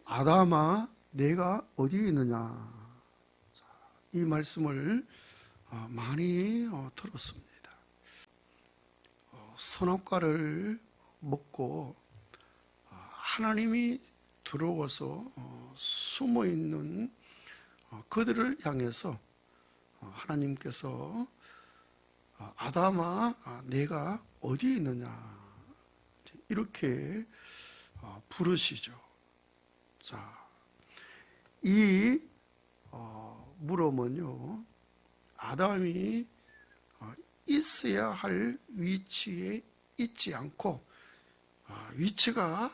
아담아, 내가 어디 있느냐? 이 말씀을 많이 들었습니다. 선악과를 먹고 하나님이 들어와서 숨어 있는 그들을 향해서 하나님께서 아담아, 내가 어디 있느냐? 이렇게 부르시죠. 자, 이 물음은요, 아담이 있어야 할 위치에 있지 않고 위치가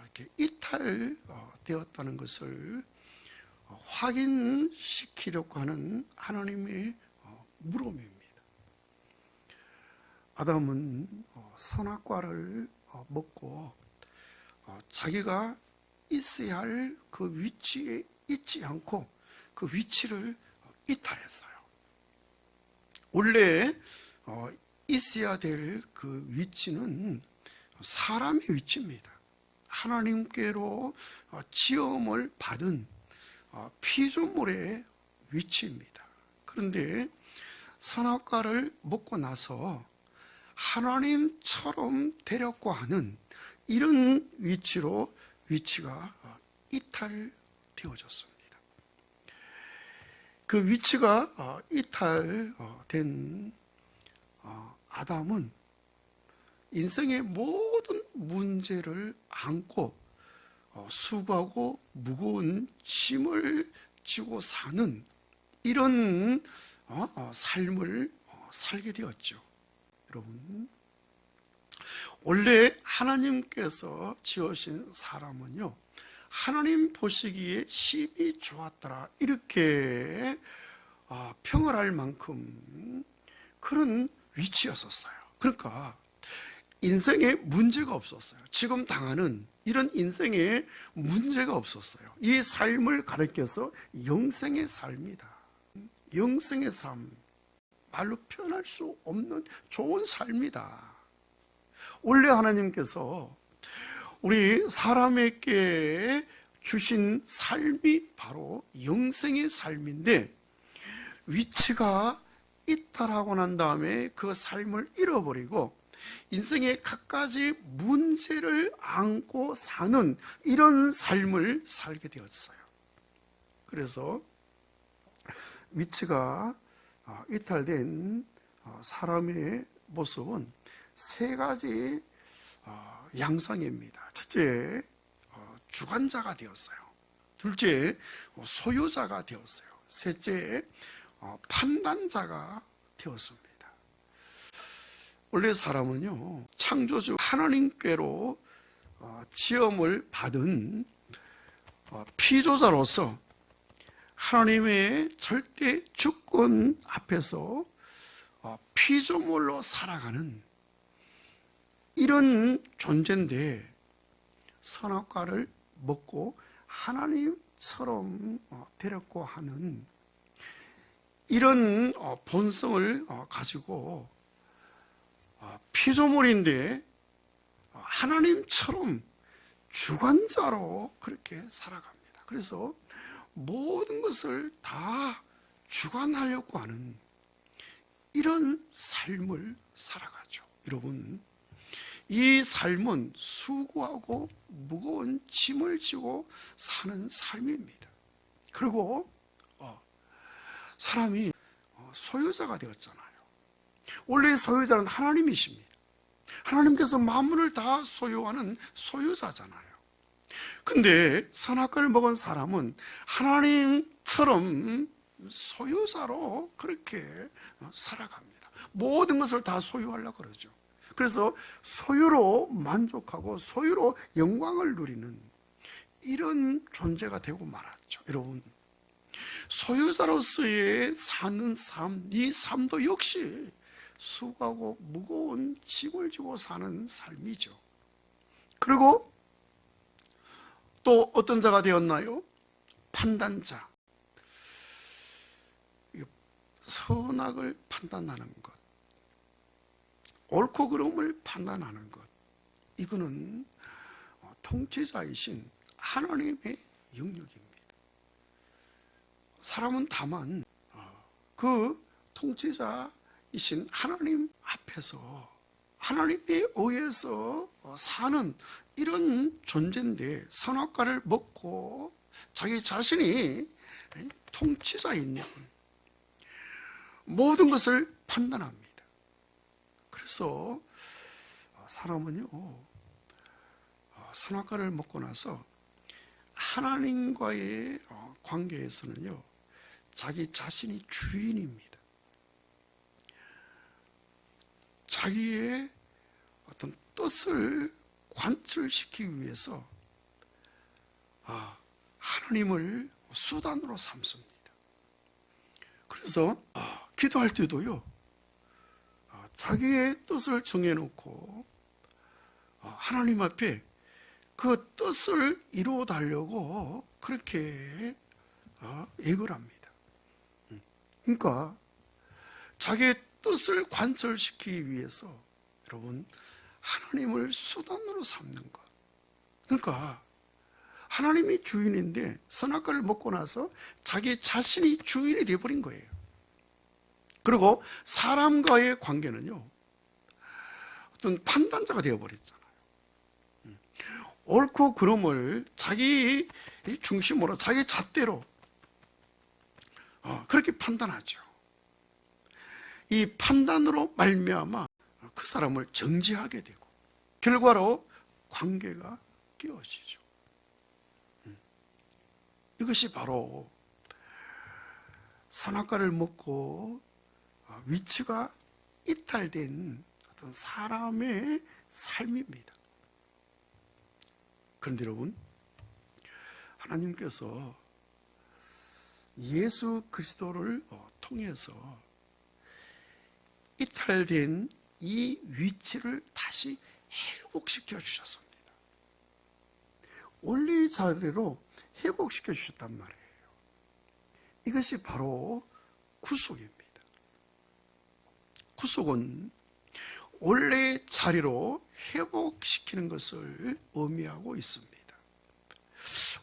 이렇게 이탈되었다는 것을 확인시키려고 하는 하나님의 물음입니다. 아담은 선악과를 먹고 자기가 있어야 할 그 위치에 있지 않고 그 위치를 이탈했어요. 원래 있어야 될 그 위치는 사람의 위치입니다. 하나님께로 지음을 받은 피조물의 위치입니다. 그런데 선악과를 먹고 나서 하나님처럼 되려고 하는 이런 위치가 이탈되어졌습니다. 그 위치가 이탈된 아담은 인생의 모든 문제를 안고 수고하고 무거운 짐을 지고 사는 이런 삶을 살게 되었죠. 여러분, 원래 하나님께서 지으신 사람은요, 하나님 보시기에 심히 좋았더라, 이렇게 평을 할 만큼 그런 위치였었어요. 그러니까 인생에 문제가 없었어요. 지금 당하는 이런 인생에 문제가 없었어요. 이 삶을 가리켜서 영생의 삶이다. 영생의 삶, 말로 표현할 수 없는 좋은 삶이다. 원래 하나님께서 우리 사람에게 주신 삶이 바로 영생의 삶인데, 위치가 이탈하고 난 다음에 그 삶을 잃어버리고 인생의 갖가지 문제를 안고 사는 이런 삶을 살게 되었어요. 그래서 위치가 이탈된 사람의 모습은 세 가지 양상입니다. 첫째, 주관자가 되었어요. 둘째, 소유자가 되었어요. 셋째, 판단자가 되었습니다. 원래 사람은요, 창조주 하나님께로 지음을 받은 피조자로서 하나님의 절대 주권 앞에서 피조물로 살아가는 이런 존재인데, 선악과를 먹고 하나님처럼 되려고 하는 이런 본성을 가지고 피조물인데 하나님처럼 주관자로 그렇게 살아갑니다. 그래서 모든 것을 다 주관하려고 하는 이런 삶을 살아가죠. 여러분, 이 삶은 수고하고 무거운 짐을 지고 사는 삶입니다. 그리고 사람이 소유자가 되었잖아요. 원래 소유자는 하나님이십니다. 하나님께서 만물을 다 소유하는 소유자잖아요. 근데 선악과를 먹은 사람은 하나님처럼 소유자로 그렇게 살아갑니다. 모든 것을 다 소유하려고 그러죠. 그래서 소유로 만족하고 소유로 영광을 누리는 이런 존재가 되고 말았죠. 여러분, 소유자로서의 사는 삶, 이 삶도 역시 수고하고 무거운 짐을 지고 사는 삶이죠. 그리고 또 어떤 자가 되었나요? 판단자. 선악을 판단하는 것, 옳고 그름을 판단하는 것, 이거는 통치자이신 하나님의 영역입니다. 사람은 다만 그 통치자이신 하나님 앞에서 하나님에 의해서 사는 이런 존재인데, 선악과를 먹고 자기 자신이 통치자인 모든 것을 판단합니다. 그래서 사람은요, 선악과를 먹고 나서 하나님과의 관계에서는요, 자기 자신이 주인입니다. 자기의 어떤 뜻을 관철시키기 위해서 하나님을 수단으로 삼습니다. 그래서 기도할 때도요, 자기의 뜻을 정해놓고 하나님 앞에 그 뜻을 이루어 달라고 그렇게 애걸 합니다. 그러니까 자기의 뜻을 관철시키기 위해서 여러분, 하나님을 수단으로 삼는 것. 그러니까 하나님이 주인인데 선악과를 먹고 나서 자기 자신이 주인이 되어버린 거예요. 그리고 사람과의 관계는요, 어떤 판단자가 되어버렸잖아요. 옳고 그름을 자기 중심으로, 자기 잣대로 그렇게 판단하죠. 이 판단으로 말미암아 그 사람을 정죄하게 되고 결과로 관계가 깨어지죠. 이것이 바로 선악과를 먹고 위치가 이탈된 어떤 사람의 삶입니다. 그런데 여러분, 하나님께서 예수 그리스도를 통해서 이탈된 이 위치를 다시 회복시켜 주셨습니다. 원래의 자리로 회복시켜 주셨단 말이에요. 이것이 바로 구속입니다. 구속은 원래의 자리로 회복시키는 것을 의미하고 있습니다.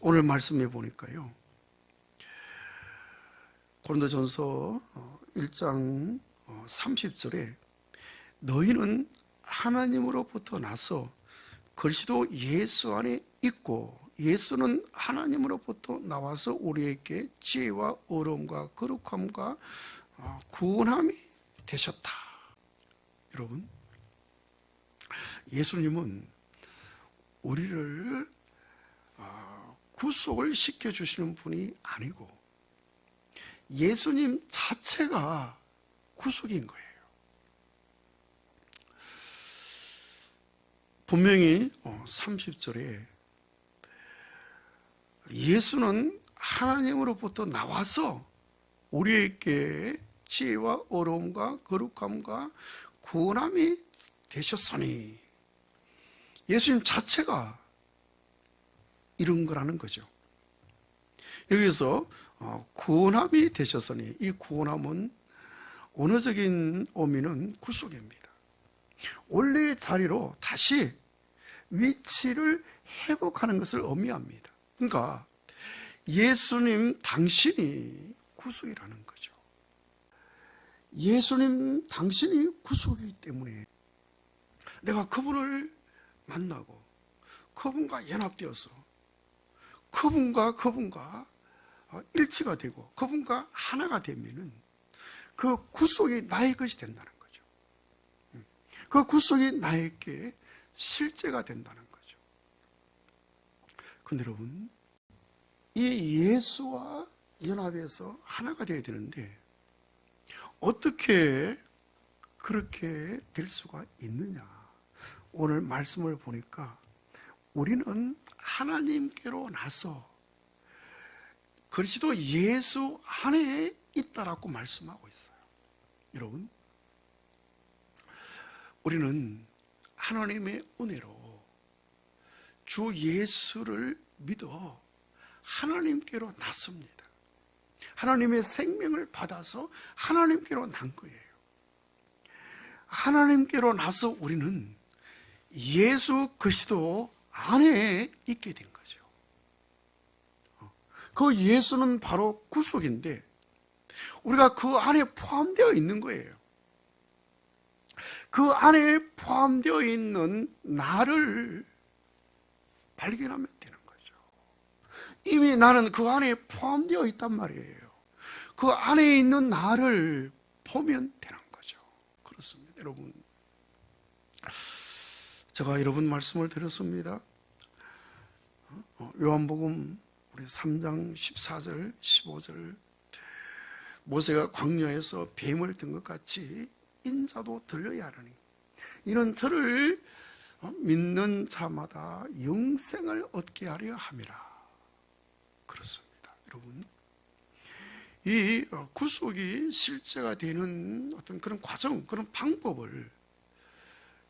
오늘 말씀해 보니까요, 고린도전서 1장 30절에 너희는 하나님으로부터 나서 그리스도 예수 안에 있고 예수는 하나님으로부터 나와서 우리에게 지혜와 어려움과 거룩함과 구원함이 되셨다. 여러분, 예수님은 우리를 구속을 시켜주시는 분이 아니고 예수님 자체가 구속인 거예요. 분명히 30절에 예수는 하나님으로부터 나와서 우리에게 지혜와 어려움과 거룩함과 구원함이 되셨으니, 예수님 자체가 이런 거라는 거죠. 여기서 구원함이 되셨으니, 이 구원함은 언어적인 의미는 구속입니다. 원래의 자리로 다시 위치를 회복하는 것을 의미합니다. 그러니까 예수님 당신이 구속이라는 거죠. 예수님 당신이 구속이기 때문에 내가 그분을 만나고 그분과 연합되어서 그분과 일치가 되고 그분과 하나가 되면은 그 구속이 나의 것이 된다는 거죠. 그 구속이 나에게 실제가 된다는 거죠. 그런데 여러분, 이 예수와 연합해서 하나가 되어야 되는데 어떻게 그렇게 될 수가 있느냐? 오늘 말씀을 보니까 우리는 하나님께로 나서 그리스도 예수 안에 있다라고 말씀하고 있어요. 여러분, 우리는 하나님의 은혜로 주 예수를 믿어 하나님께로 났습니다. 하나님의 생명을 받아서 하나님께로 난 거예요. 하나님께로 나서 우리는 예수 그리스도 안에 있게 된 거죠. 그 예수는 바로 구속인데 우리가 그 안에 포함되어 있는 거예요. 그 안에 포함되어 있는 나를 발견하면 되는 거죠. 이미 나는 그 안에 포함되어 있단 말이에요. 그 안에 있는 나를 보면 되는 거죠. 그렇습니다. 여러분, 제가 여러분 말씀을 드렸습니다. 요한복음 우리 3장 14절 15절 모세가 광야에서 뱀을 든 것 같이 인자도 들려야 하느니 이는 저를 믿는 자마다 영생을 얻게 하려 함이라. 그렇습니다. 여러분, 이 구속이 실제가 되는 어떤 그런 과정, 그런 방법을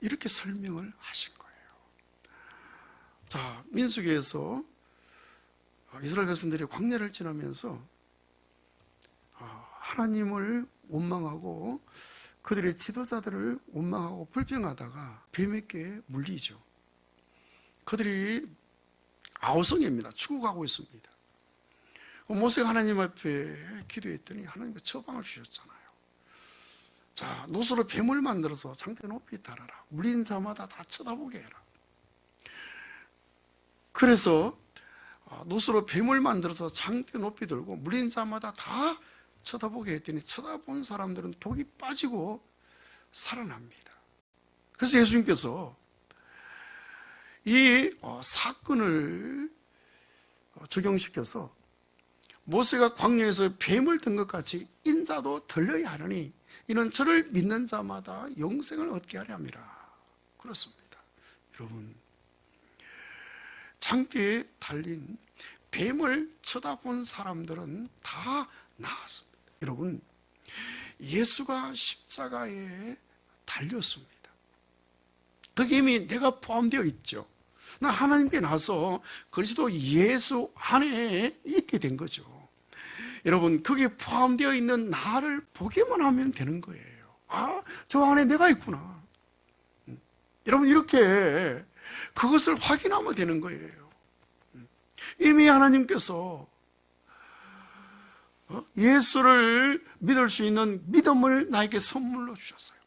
이렇게 설명을 하신 거예요. 자, 민수기에서 이스라엘 백성들이 광야를 지나면서 하나님을 원망하고 그들의 지도자들을 원망하고 불평하다가 뱀에게 물리죠. 그들이 아우성입니다. 죽어가고 있습니다. 모세가 하나님 앞에 기도했더니 하나님께 처방을 주셨잖아요. 자, 노수로 뱀을 만들어서 장대 높이 달아라. 물린 자마다 다 쳐다보게 해라. 그래서 노수로 뱀을 만들어서 장대 높이 들고 물린 자마다 다 쳐다보게 했더니 쳐다본 사람들은 독이 빠지고 살아납니다. 그래서 예수님께서 이 사건을 적용시켜서 모세가 광야에서 뱀을 든 것 같이 인자도 들려야 하느니 이는 저를 믿는 자마다 영생을 얻게 하려 함이라. 그렇습니다. 여러분, 장대에 달린 뱀을 쳐다본 사람들은 다 나았습니다. 여러분, 예수가 십자가에 달렸습니다. 거기 이미 내가 포함되어 있죠. 나 하나님께 나서 그리스도 예수 안에 있게 된 거죠. 여러분, 거기에 포함되어 있는 나를 보기만 하면 되는 거예요. 아, 저 안에 내가 있구나. 여러분, 이렇게 그것을 확인하면 되는 거예요. 이미 하나님께서 예수를 믿을 수 있는 믿음을 나에게 선물로 주셨어요.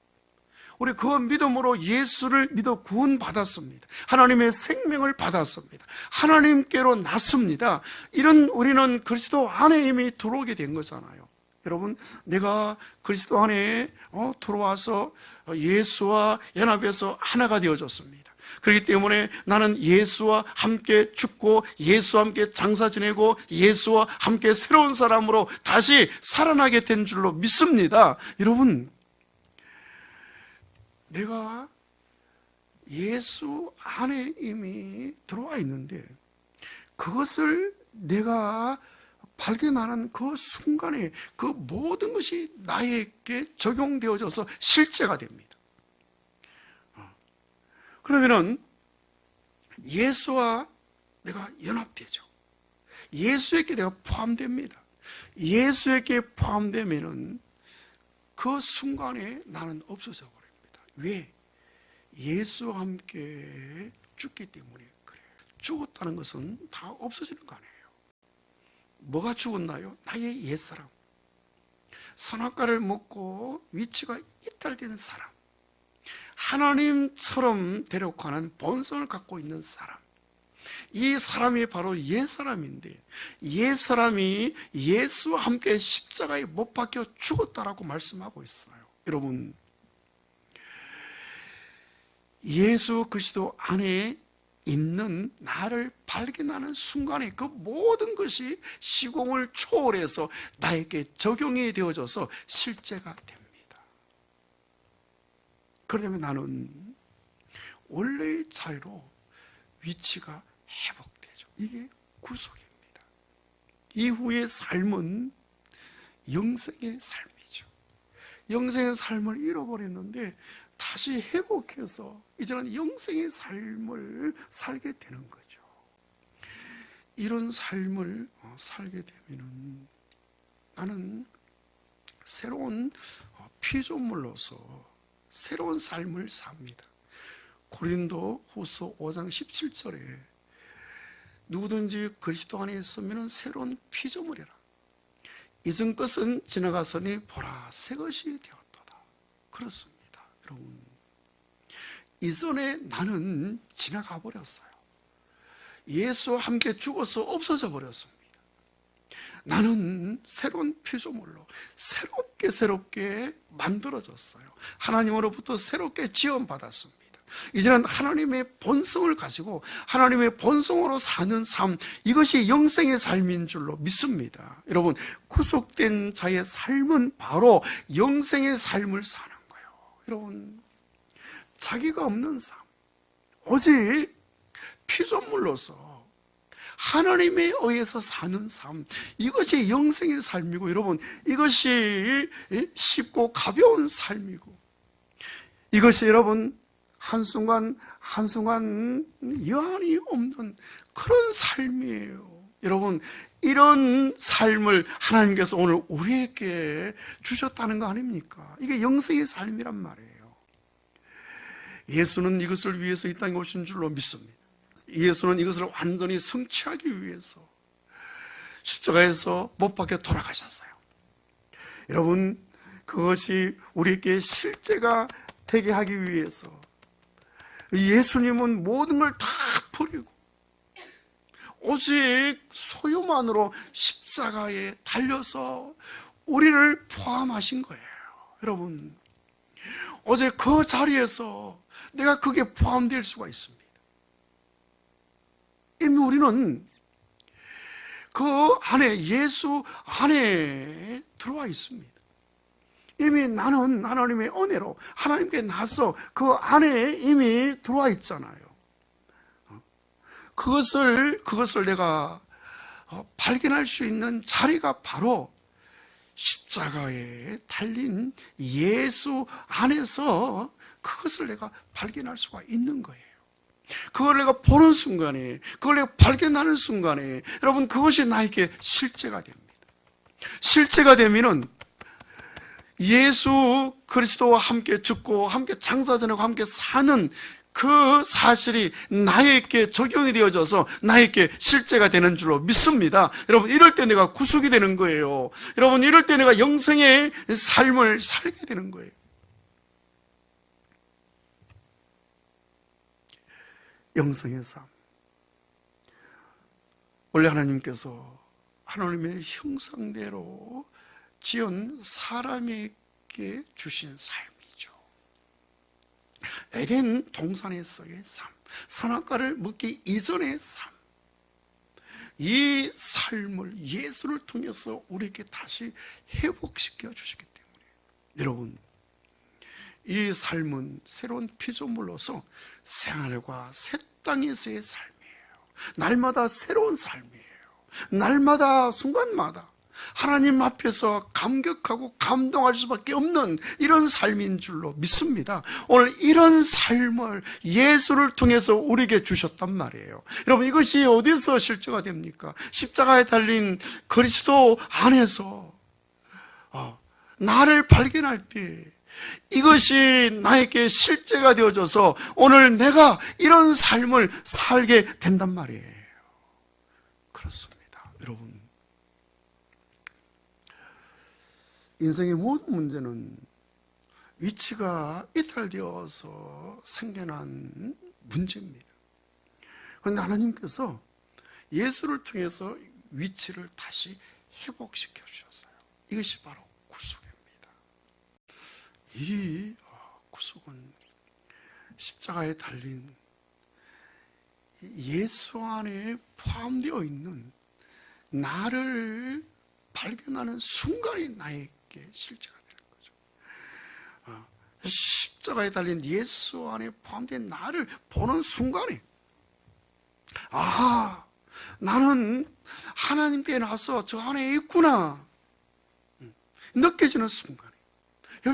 우리 그 믿음으로 예수를 믿어 구원받았습니다. 하나님의 생명을 받았습니다. 하나님께로 났습니다. 이런 우리는 그리스도 안에 이미 들어오게 된 거잖아요. 여러분, 내가 그리스도 안에 들어와서 예수와 연합해서 하나가 되어졌습니다. 그렇기 때문에 나는 예수와 함께 죽고 예수와 함께 장사 지내고 예수와 함께 새로운 사람으로 다시 살아나게 된 줄로 믿습니다. 여러분, 내가 예수 안에 이미 들어와 있는데 그것을 내가 발견하는 그 순간에 그 모든 것이 나에게 적용되어져서 실제가 됩니다. 그러면은 예수와 내가 연합되죠. 예수에게 내가 포함됩니다. 예수에게 포함되면은 그 순간에 나는 없어져 버립니다. 왜? 예수와 함께 죽기 때문에 그래요. 죽었다는 것은 다 없어지는 거 아니에요. 뭐가 죽었나요? 나의 옛사람. 선악과를 먹고 위치가 이탈된 사람. 하나님처럼 되려고 본성을 갖고 있는 사람. 이 사람이 바로 옛사람인데 옛사람이 예수와 함께 십자가에 못 박혀 죽었다라고 말씀하고 있어요. 여러분, 예수 그리스도 안에 있는 나를 발견하는 순간에 그 모든 것이 시공을 초월해서 나에게 적용이 되어져서 실제가 됩니다. 그러면 나는 원래의 자리로 위치가 회복되죠. 이게 구속입니다. 이후의 삶은 영생의 삶이죠. 영생의 삶을 잃어버렸는데 다시 회복해서 이제는 영생의 삶을 살게 되는 거죠. 이런 삶을 살게 되면은 나는 새로운 피조물로서 새로운 삶을 삽니다. 고린도 후서 5장 17절에 누구든지 그리스도 안에 있으면 새로운 피조물이라. 이전 것은 지나갔으니 보라 새 것이 되었도다. 그렇습니다. 여러분, 이전에 나는 지나가 버렸어요. 예수와 함께 죽어서 없어져 버렸습니다. 나는 새로운 피조물로 새롭게 만들어졌어요. 하나님으로부터 새롭게 지원받았습니다. 이제는 하나님의 본성을 가지고 하나님의 본성으로 사는 삶, 이것이 영생의 삶인 줄로 믿습니다. 여러분, 구속된 자의 삶은 바로 영생의 삶을 사는 거예요. 여러분, 자기가 없는 삶, 오직 피조물로서 하나님에 의해서 사는 삶, 이것이 영생의 삶이고, 여러분, 이것이 쉽고 가벼운 삶이고, 이것이 여러분 한순간 여한이 없는 그런 삶이에요. 여러분, 이런 삶을 하나님께서 오늘 우리에게 주셨다는 거 아닙니까? 이게 영생의 삶이란 말이에요. 예수는 이것을 위해서 이 땅에 오신 줄로 믿습니다. 예수는 이것을 완전히 성취하기 위해서 십자가에서 못 박혀 돌아가셨어요. 여러분, 그것이 우리에게 실제가 되게 하기 위해서 예수님은 모든 걸 다 버리고 오직 소유만으로 십자가에 달려서 우리를 포함하신 거예요. 여러분, 어제 그 자리에서 내가 거기에 포함될 수가 있습니다. 이미 우리는 그 안에, 예수 안에 들어와 있습니다. 이미 나는 하나님의 은혜로 하나님께 나서 그 안에 이미 들어와 있잖아요. 그것을 내가 발견할 수 있는 자리가 바로 십자가에 달린 예수 안에서 그것을 내가 발견할 수가 있는 거예요. 그걸 내가 보는 순간에, 그걸 내가 발견하는 순간에, 여러분, 그것이 나에게 실제가 됩니다. 실제가 되면은 예수 그리스도와 함께 죽고 함께 장사 지내고 함께 사는 그 사실이 나에게 적용이 되어져서 나에게 실제가 되는 줄로 믿습니다. 여러분, 이럴 때 내가 구속이 되는 거예요. 여러분, 이럴 때 내가 영생의 삶을 살게 되는 거예요. 영생의 삶. 원래 하나님께서 하나님의 형상대로 지은 사람에게 주신 삶이죠. 에덴 동산에서의 삶, 선악과를 먹기 이전의 삶, 이 삶을 예수를 통해서 우리에게 다시 회복시켜 주시기 때문에, 여러분, 이 삶은 새로운 피조물로서 생활과 새 땅에서의 삶이에요. 날마다 새로운 삶이에요. 날마다, 순간마다 하나님 앞에서 감격하고 감동할 수밖에 없는 이런 삶인 줄로 믿습니다. 오늘 이런 삶을 예수를 통해서 우리에게 주셨단 말이에요. 여러분, 이것이 어디서 실제가 됩니까? 십자가에 달린 그리스도 안에서 나를 발견할 때 이것이 나에게 실제가 되어져서 오늘 내가 이런 삶을 살게 된단 말이에요. 그렇습니다. 여러분, 인생의 모든 문제는 위치가 이탈되어서 생겨난 문제입니다. 그런데 하나님께서 예수를 통해서 위치를 다시 회복시켜 주셨어요. 이것이 바로 구속입니다. 이 구속은 십자가에 달린 예수 안에 포함되어 있는 나를 발견하는 순간이 나에게 실제가 되는 거죠. 십자가에 달린 예수 안에 포함된 나를 보는 순간에, 나는 하나님께 나서 저 안에 있구나 느껴지는 순간에,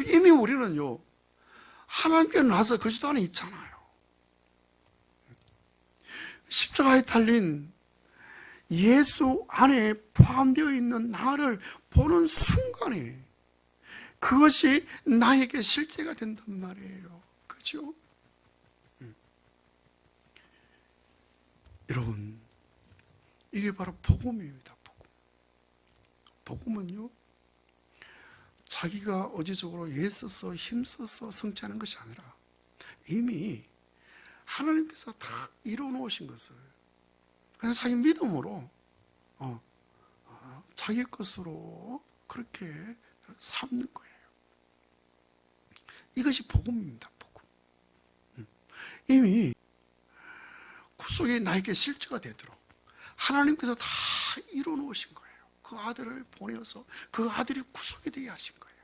이미 우리는요 하나님께 나서 그리스도 안에 있잖아요. 십자가에 달린 예수 안에 포함되어 있는 나를 보는 순간에 그것이 나에게 실제가 된단 말이에요. 그죠? 여러분, 이게 바로 복음입니다. 복음. 복음은요, 자기가 의지적으로 애써서 힘써서 성취하는 것이 아니라 이미 하나님께서 다 이루어놓으신 것을 그냥 자기 믿음으로 자기 것으로 그렇게 삼는 거예요. 이것이 복음입니다. 복음. 이미 구속이 나에게 실체가 되도록 하나님께서 다 이루어놓으신 거예요. 그 아들을 보내어서 그 아들이 구속이 되게 하신 거예요.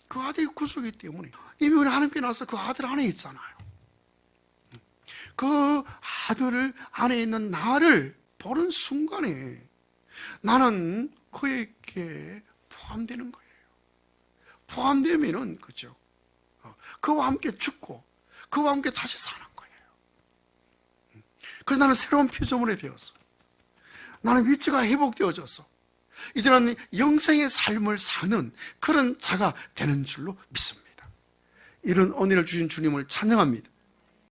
그 아들이 구속이기 때문에 이미 우리 하나님께 나서 그 아들 안에 있잖아요. 그 아들 안에 있는 나를 보는 순간에 나는 그에게 포함되는 거예요. 포함되면은 그죠? 그와 함께 죽고 그와 함께 다시 사는 거예요. 그래서 나는 새로운 피조물이 되어서 나는 위치가 회복되어져서 이제는 영생의 삶을 사는 그런 자가 되는 줄로 믿습니다. 이런 은혜를 주신 주님을 찬양합니다.